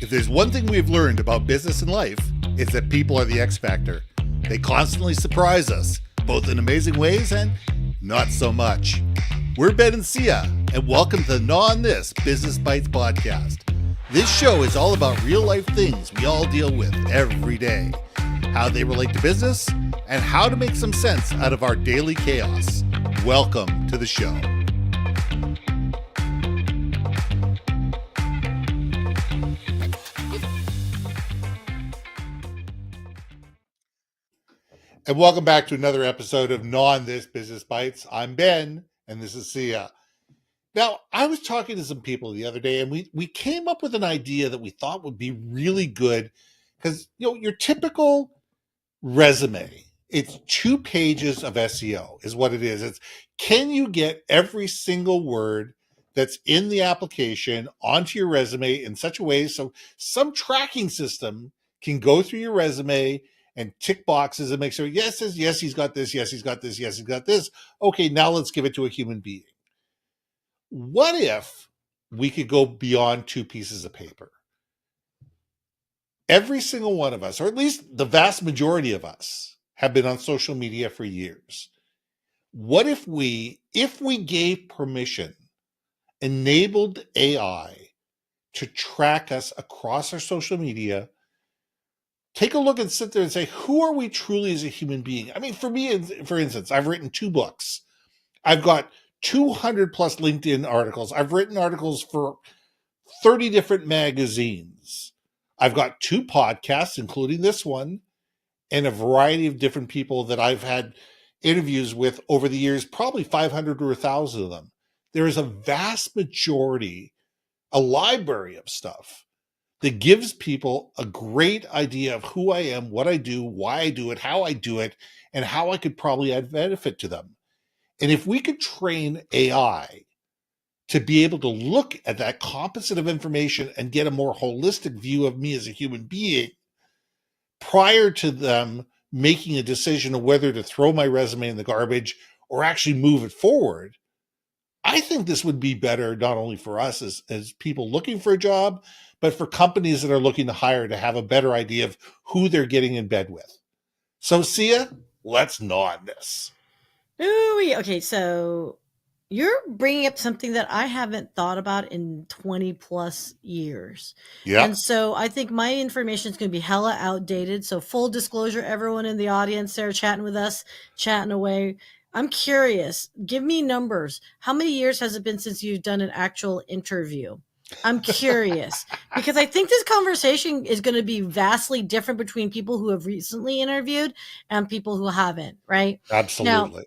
If there's one thing we've learned about business and life, it's that people are the X factor. They constantly surprise us, both in amazing ways and not so much. We're Ben and Sia, and welcome to the Gnaw on This Business Bites podcast. This show is all about real life things we all deal with every day, how they relate to business, and how to make some sense out of our daily chaos. Welcome to the show. And welcome back to another episode of Gnaw on This Business Bites. I'm Ben, and this is Sia. Now, I was talking to some people the other day, and we came up with an idea that we thought would be really good because, your typical resume, it's 2 pages of SEO is what it is. It's, can you get every single word that's in the application onto your resume in such a way so some tracking system can go through your resume and tick boxes and make sure, yes, he's got this, yes, he's got this, yes, he's got this. Okay, now let's give it to a human being. What if we could go beyond 2 pieces of paper? Every single one of us, or at least the vast majority of us, have been on social media for years. What if we gave permission, enabled AI to track us across our social media, take a look and sit there and say, who are we truly as a human being? I mean, for me, for instance, I've written 2 books. I've got 200 plus LinkedIn articles. I've written articles for 30 different magazines. I've got 2 podcasts, including this one, and a variety of different people that I've had interviews with over the years, probably 500 or 1,000 of them. There is a vast majority, a library of stuff that gives people a great idea of who I am, what I do, why I do it, how I do it, and how I could probably add benefit to them. And if we could train AI to be able to look at that composite of information and get a more holistic view of me as a human being prior to them making a decision of whether to throw my resume in the garbage or actually move it forward, I think this would be better not only for us as people looking for a job, but for companies that are looking to hire to have a better idea of who they're getting in bed with. So, Sia, let's gnaw on this. Ooh, okay, so you're bringing up something that I haven't thought about in 20 plus years. Yeah. And so I think my information is going to be hella outdated. So full disclosure, everyone in the audience there chatting with us, chatting away. I'm curious. Give me numbers. How many years has it been since you've done an actual interview? I'm curious because I think this conversation is going to be vastly different between people who have recently interviewed and people who haven't, right? Absolutely.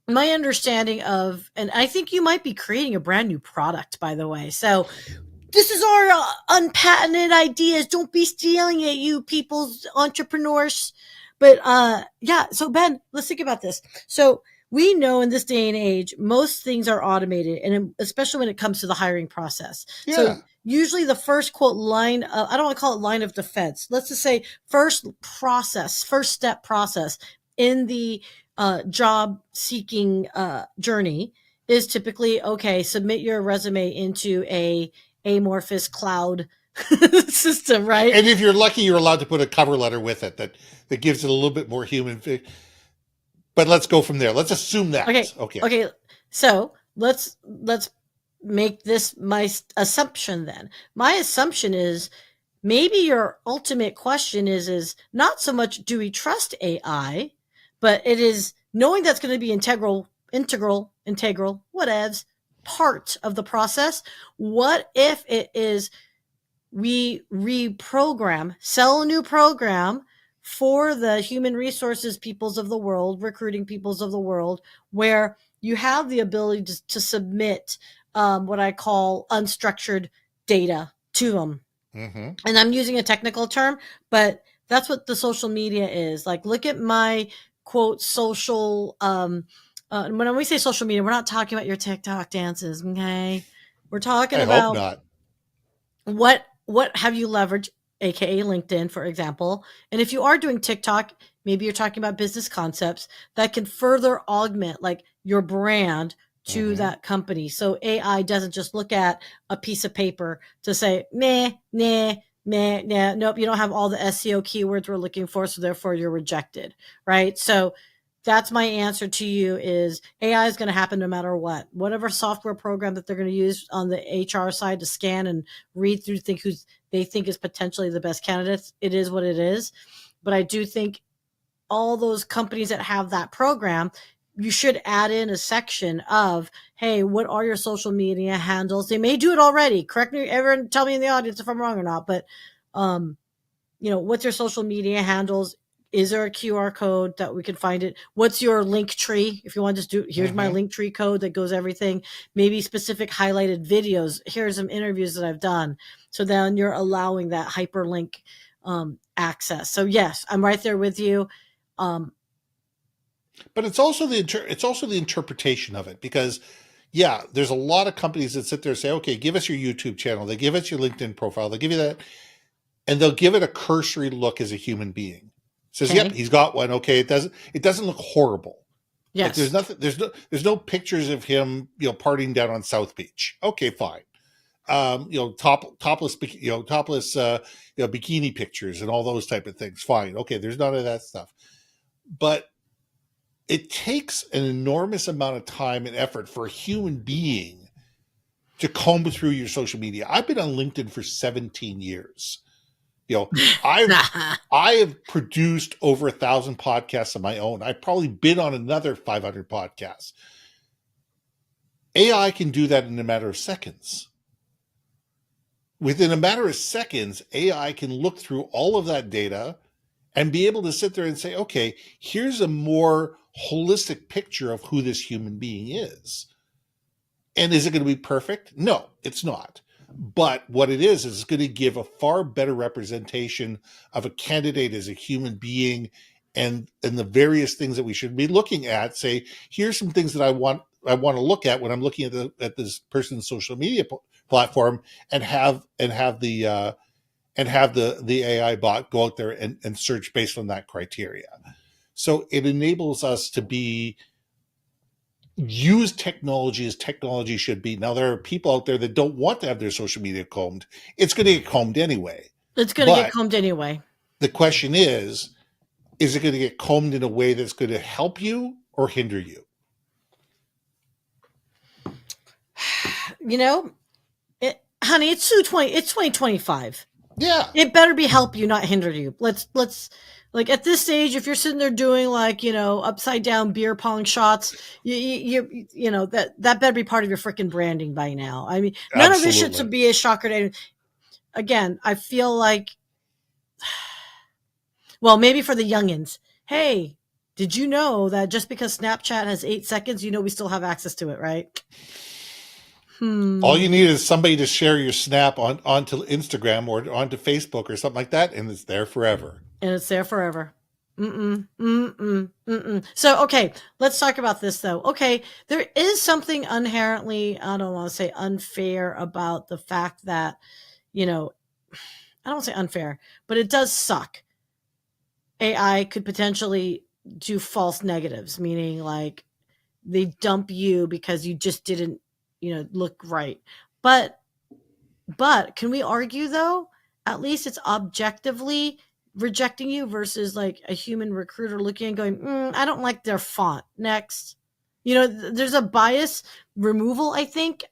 Now, my understanding of, and I think you might be creating a brand new product, by the way. So this is our unpatented ideas. Don't be stealing it, you people's entrepreneurs. But yeah, so Ben, let's think about this. So we know in this day and age, most things are automated, and especially when it comes to the hiring process. Yeah. So usually the first quote line, I don't want to call it line of defense. Let's just say first step process in the job seeking journey is typically, okay, submit your resume into a amorphous cloud system, right? And if you're lucky, you're allowed to put a cover letter with it that gives it a little bit more human. But let's go from there. Let's assume that. Okay. So let's make this my assumption then. My assumption is maybe your ultimate question is not so much do we trust AI, but it is knowing that's going to be integral, whatevs, part of the process. What if it is we reprogram, sell a new program for the human resources peoples of the world, recruiting peoples of the world, where you have the ability to submit what I call unstructured data to them. Mm-hmm. And I'm using a technical term, but that's what the social media is. Like, look at my quote social. When we say social media, we're not talking about your TikTok dances, okay? We're talking about hope not. What have you leveraged, aka LinkedIn, for example. And if you are doing TikTok, maybe you're talking about business concepts that can further augment like your brand to that company. So AI doesn't just look at a piece of paper to say, nah, Nah, nope, you don't have all the SEO keywords we're looking for, so therefore you're rejected, right? So that's my answer to you is AI is going to happen no matter what. Whatever software program that they're going to use on the HR side to scan and read through who's they think is potentially the best candidates, it is what it is. But I do think all those companies that have that program, you should add in a section of, hey, what are your social media handles? They may do it already. Correct me, everyone, tell me in the audience if I'm wrong or not. But, what's your social media handles? Is there a QR code that we can find it? What's your link tree? If you want to just do, here's my link tree code that goes everything. Maybe specific highlighted videos. Here's some interviews that I've done. So then you're allowing that hyperlink access. So yes, I'm right there with you. But it's also the interpretation of it, because there's a lot of companies that sit there and say, okay, give us your YouTube channel, they give us your LinkedIn profile, they give you that, and they'll give it a cursory look as a human being. Says, Okay. yep, he's got one. Okay, it doesn't look horrible. Yes. Like there's nothing, there's no pictures of him, partying down on South Beach. Okay, fine. Topless bikini pictures and all those type of things. Fine. Okay, there's none of that stuff. But it takes an enormous amount of time and effort for a human being to comb through your social media. I've been on LinkedIn for 17 years. I have produced over 1,000 podcasts of my own. I've probably been on another 500 podcasts. AI can do that in a matter of seconds. Within a matter of seconds, AI can look through all of that data and be able to sit there and say, okay, here's a more holistic picture of who this human being is. And is it going to be perfect? No, it's not. But what it is it's going to give a far better representation of a candidate as a human being, and the various things that we should be looking at. Say, here's some things that I want to look at when I'm looking at this person's social media platform, and have the AI bot go out there and search based on that criteria. So it enables us to use technology as technology should be. Now, there are people out there that don't want to have their social media combed. It's going to get combed anyway. It's going to get combed anyway. The question is it going to get combed in a way that's going to help you or hinder you? Honey, it's 2025. Yeah. It better be help you, not hinder you. Let's like at this stage, if you're sitting there doing upside down beer pong shots, that better be part of your freaking branding by now. I mean, none of this should be a shocker to anyone. Again, I feel like, well, maybe for the youngins, hey, did you know that just because Snapchat has 8 seconds, we still have access to it, right? All you need is somebody to share your snap onto Instagram or onto Facebook or something like that, and it's there forever. So, okay, let's talk about this, though. Okay, there is something inherently, I don't want to say unfair about the fact that, I don't want to say unfair, but it does suck. AI could potentially do false negatives, meaning like they dump you because you just didn't, look right. But can we argue, though, at least it's objectively rejecting you versus like a human recruiter looking and going, I don't like their font. Next. There's a bias removal, I think.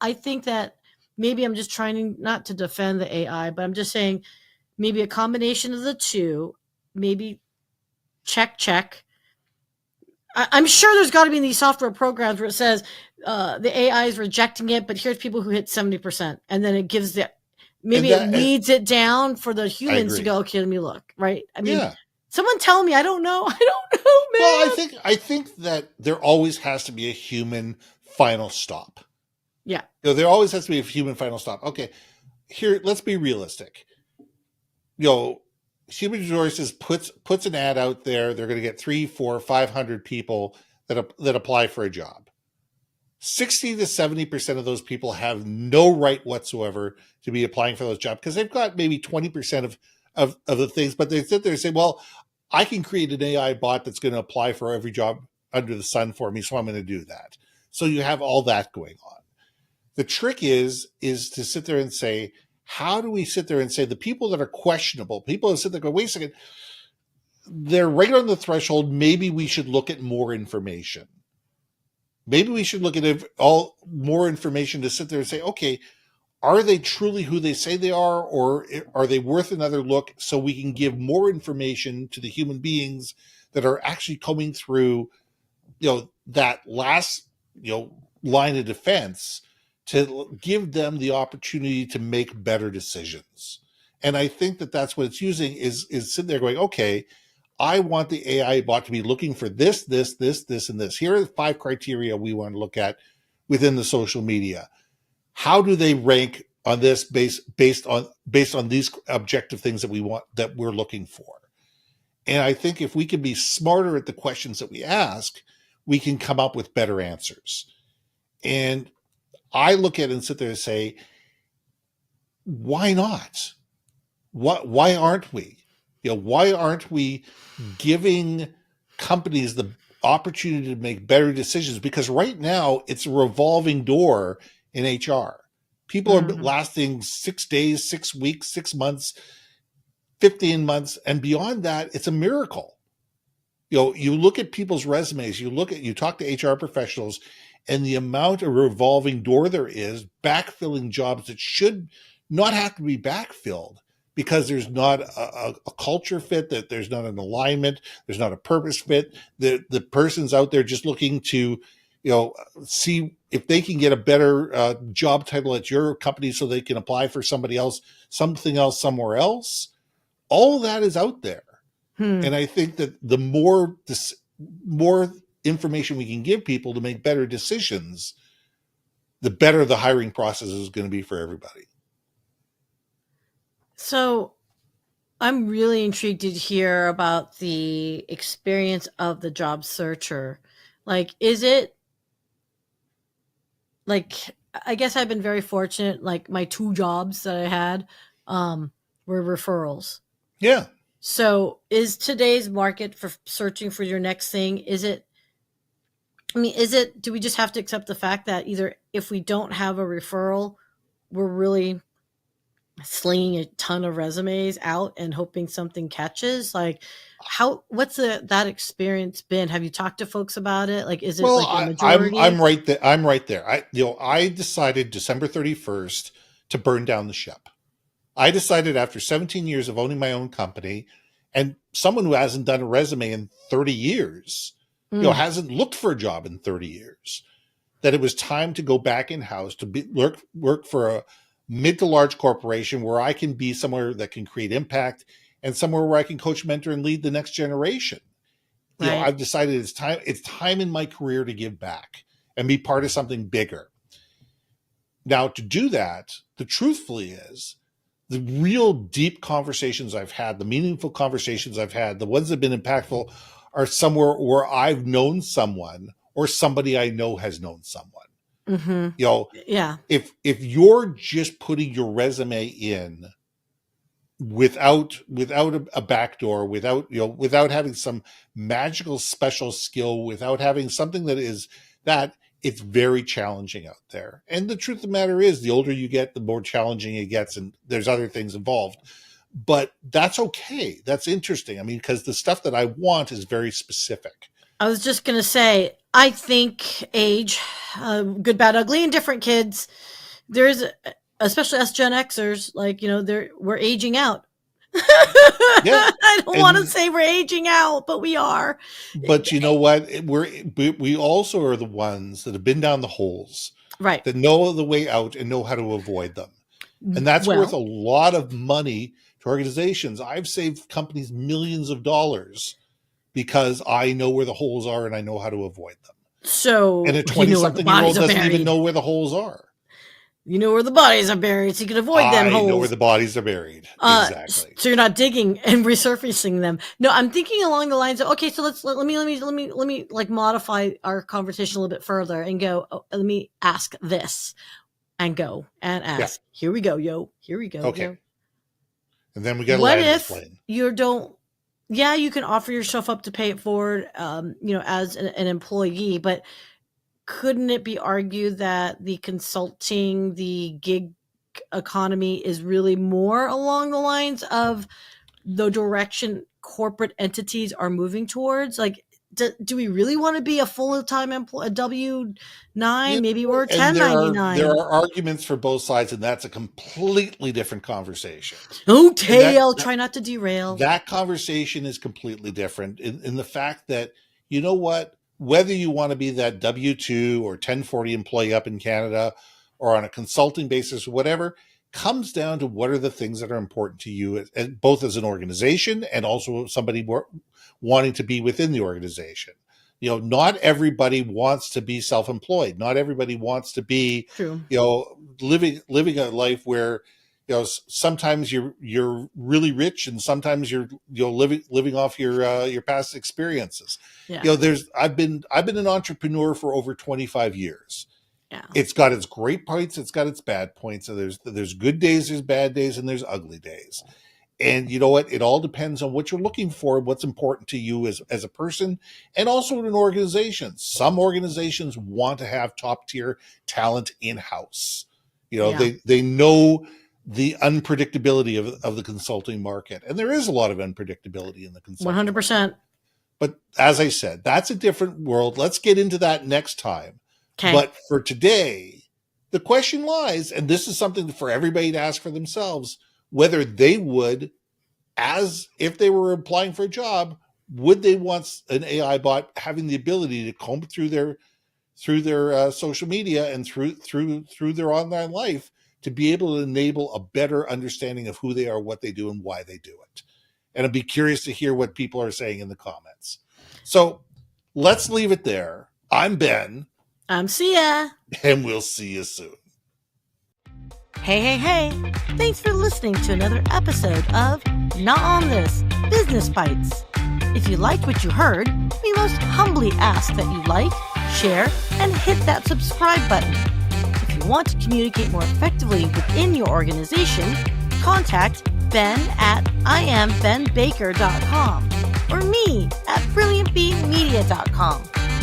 I think that maybe I'm just trying not to defend the AI, but I'm just saying maybe a combination of the two, maybe check. I'm sure there's got to be these software programs where it says the AI is rejecting it, but here's people who hit 70%. And then it gives it weeds it down for the humans to go, okay, let me look, right? I mean, someone tell me, I don't know, man. Well, I think that there always has to be a human final stop. Yeah. There always has to be a human final stop. Okay, here, let's be realistic. Human Resources puts an ad out there. They're going to get 300, 400, 500 people that apply for a job. 60 to 70% of those people have no right whatsoever to be applying for those jobs because they've got maybe 20% of the things, but they sit there and say, well, I can create an AI bot that's going to apply for every job under the sun for me, so I'm going to do that. So you have all that going on. The trick is to sit there and say, how do we sit there and say the people that are questionable, people that sit there and go, wait a second, they're right on the threshold. Maybe we should look at more information. Maybe we should look at all more information to sit there and say, okay, are they truly who they say they are, or are they worth another look so we can give more information to the human beings that are actually coming through, that last, line of defense, to give them the opportunity to make better decisions. And I think that that's what it's using is sitting there going, okay, I want the AI bot to be looking for this, this, this, this, and this. Here are the 5 criteria we want to look at within the social media. How do they rank on this based on these objective things that we're looking for? And I think if we can be smarter at the questions that we ask, we can come up with better answers. And I look at it and sit there and say, why not? Why aren't we? Why aren't we giving companies the opportunity to make better decisions? Because right now it's a revolving door in HR. People are lasting 6 days, 6 weeks, 6 months, 15 months, and beyond that, it's a miracle. You look at people's resumes, you talk to HR professionals, and the amount of revolving door there is backfilling jobs that should not have to be backfilled because there's not a culture fit, that there's not an alignment, there's not a purpose fit. The person's out there just looking to, see if they can get a better job title at your company so they can apply for something else somewhere else. All of that is out there. And I think that the more information we can give people to make better decisions, the better the hiring process is going to be for everybody. So I'm really intrigued to hear about the experience of the job searcher. Like, is it like, I guess I've been very fortunate. Like my 2 jobs that I had were referrals. Yeah. So is today's market for searching for your next thing, do we just have to accept the fact that either if we don't have a referral, we're really slinging a ton of resumes out and hoping something catches? Like, what's that experience been? Have you talked to folks about it? Like, is it like a majority? I'm right there. I'm right there. I decided December 31st to burn down the ship. I decided after 17 years of owning my own company, and someone who hasn't done a resume in 30 years, hasn't looked for a job in 30 years, that it was time to go back in-house to work for a mid to large corporation where I can be somewhere that can create impact and somewhere where I can coach, mentor, and lead the next generation. Right. I've decided it's time in my career to give back and be part of something bigger. Now, to do that, the truthfully is, the real deep conversations I've had, the meaningful conversations I've had, the ones that have been impactful, are somewhere where I've known someone or somebody I know has known someone. Yeah. If you're just putting your resume in without a backdoor, without having some magical special skill, without having something that it's very challenging out there. And the truth of the matter is, the older you get, the more challenging it gets, and there's other things involved. But that's okay. That's interesting. Because the stuff that I want is very specific. I was just going to say, I think age, good, bad, ugly, and different kids, especially us Gen Xers, we're aging out. Yeah, I don't want to say we're aging out, but we are. But you know what? We also are the ones that have been down the holes, right? That know the way out and know how to avoid them, and that's worth a lot of money to organizations. I've saved companies millions of dollars because I know where the holes are and I know how to avoid them. So, and a 20-something-year-old doesn't even know where the holes are. You know where the bodies are buried, so you can avoid them holes. I know where the bodies are buried. Exactly. So you're not digging and resurfacing them. No, I'm thinking along the lines of, okay, so let me like modify our conversation a little bit further and go, let me ask this and go and ask. Yeah. Here we go, yo. Here we go. Okay. Yo. And then we got to land this plane. Yeah, you can offer yourself up to pay it forward, as an employee, but couldn't it be argued that the consulting, the gig economy is really more along the lines of the direction corporate entities are moving towards? Like, do we really want to be a full-time employee, a W-9? Maybe we're and there 1099. are arguments for both sides, and that's a completely different conversation. Okay, I'll try not to derail. That conversation is completely different in the fact that, you know what, whether you want to be that W-2 or 1040 employee up in Canada or on a consulting basis or whatever, comes down to what are the things that are important to you, both as an organization and also somebody wanting to be within the organization. You know, not everybody wants to be self-employed. Not everybody wants to be, True. you know, living a life where, you know, sometimes you're really rich and sometimes you're living off your past experiences. Yeah. You know, I've been an entrepreneur for over 25 years. Yeah. It's got its great points, it's got its bad points. So there's good days, there's bad days, and there's ugly days. And you know what? It all depends on what you're looking for, what's important to you as a person, and also in an organization. Some organizations want to have top tier talent in-house. You know, they know the unpredictability of the consulting market. And there is a lot of unpredictability in the consulting 100%. market. But as I said, that's a different world. Let's get into that next time. Okay. But for today, the question lies, and this is something for everybody to ask for themselves, whether they would, as if they were applying for a job, would they want an AI bot having the ability to comb through their social media and through their online life to be able to enable a better understanding of who they are, what they do, and why they do it. And I'd be curious to hear what people are saying in the comments. So let's leave it there. I'm Ben. I'm Sia. And we'll see you soon. Hey. Thanks for listening to another episode of Not On This, Business Bites. If you liked what you heard, we most humbly ask that you like, share, and hit that subscribe button. If you want to communicate more effectively within your organization, contact Ben at iambenbaker.com or me at brilliantbeingmedia.com.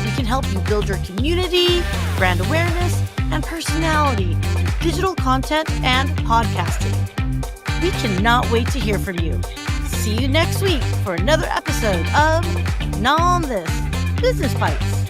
We can help you build your community, brand awareness, and personality through digital content and podcasting. We cannot wait to hear from you. See you next week for another episode of Not On This, Business Bites.